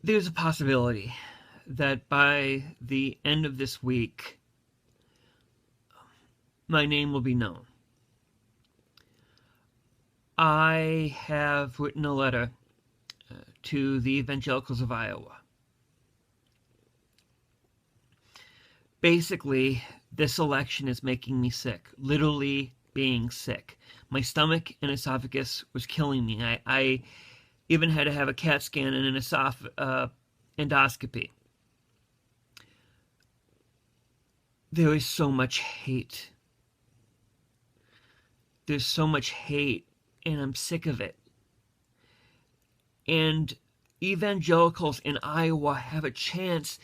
there's a possibility that by the end of this week, my name will be known. I have written a letter to the evangelicals of Iowa. Basically, this election is making me sick, literally being sick. My stomach and esophagus was killing me. I even had to have a CAT scan and an endoscopy. There is so much hate. There's so much hate, and I'm sick of it. And evangelicals in Iowa have a chance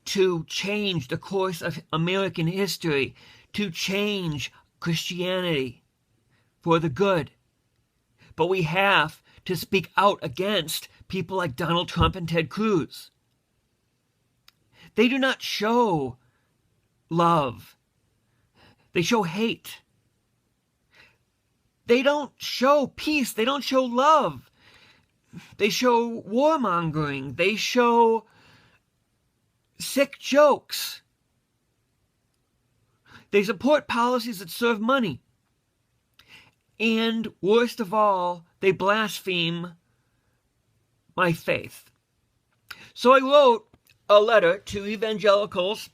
to change the course of American history, to change Christianity for the good. But we have to speak out against people like Donald Trump and Ted Cruz. They do not show love. They show hate. They don't show peace. They don't show love. They show warmongering. They show sick jokes. They support policies that serve money. And worst of all, they blaspheme my faith. So I wrote a letter to evangelicals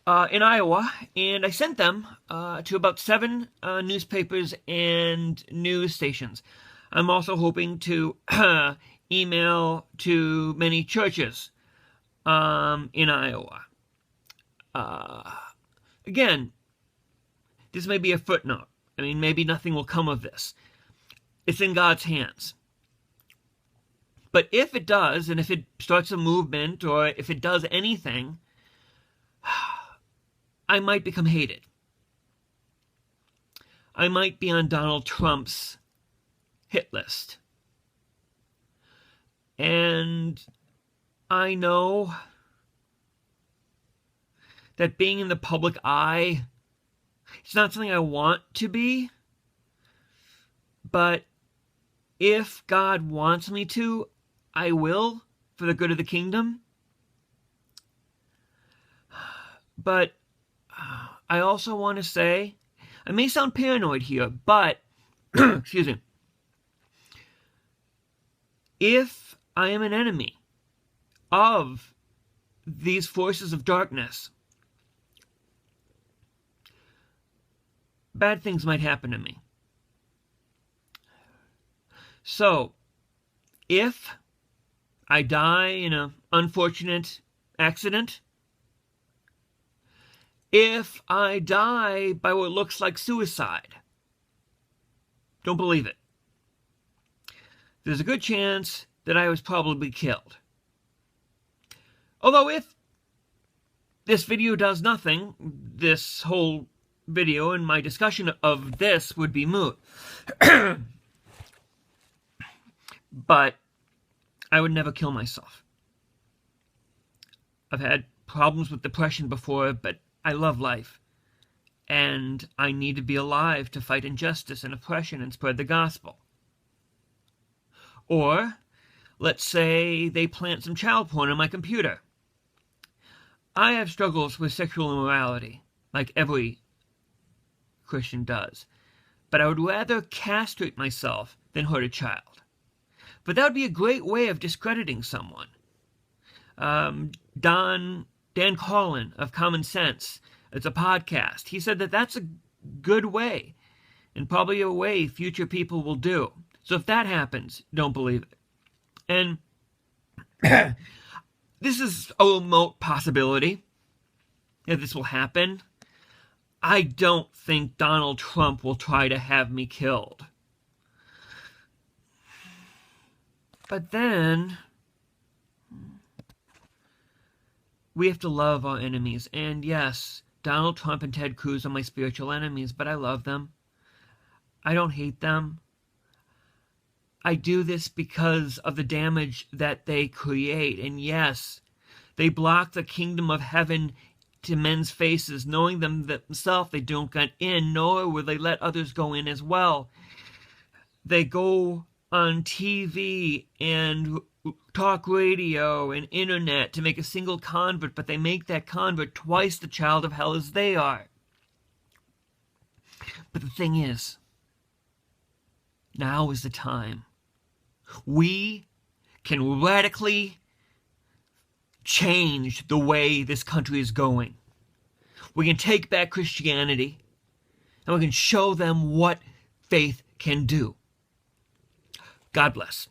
in Iowa, and I sent them to about 7 newspapers and news stations. I'm also hoping to email to many churches in Iowa. Again, this may be a footnote. I mean, maybe nothing will come of this. It's in God's hands. But if it does, and if it starts a movement, or if it does anything, I might become hated. I might be on Donald Trump's hit list. And I know that being in the public eye, it's not something I want to be. But if God wants me to, I will, for the good of the kingdom. But I also want to say, I may sound paranoid here, but, excuse me, if I am an enemy of these forces of darkness, bad things might happen to me. So, if I die in an unfortunate accident, if I die by what looks like suicide, don't believe it. There's a good chance that I was probably killed. Although if this video does nothing, this whole video and my discussion of this would be moot. But I would never kill myself. I've had problems with depression before, but I love life. And I need to be alive to fight injustice and oppression and spread the gospel. Or, let's say they plant some child porn on my computer. I have struggles with sexual immorality, like every Christian does. But I would rather castrate myself than hurt a child. But that would be a great way of discrediting someone. Dan Carlin of Common Sense, it's a podcast. He said that that's a good way, and probably a way future people will do. So if that happens, don't believe it. And this is a remote possibility that this will happen. I don't think Donald Trump will try to have me killed. But then we have to love our enemies. And yes, Donald Trump and Ted Cruz are my spiritual enemies, but I love them. I don't hate them. I do this because of the damage that they create. And yes, they block the kingdom of heaven to men's faces, knowing them themselves they don't get in, nor will they let others go in as well. They go on TV and talk radio and internet to make a single convert, but they make that convert twice the child of hell as they are. But the thing is, now is the time. We can radically change the way this country is going. We can take back Christianity, and we can show them what faith can do. God bless.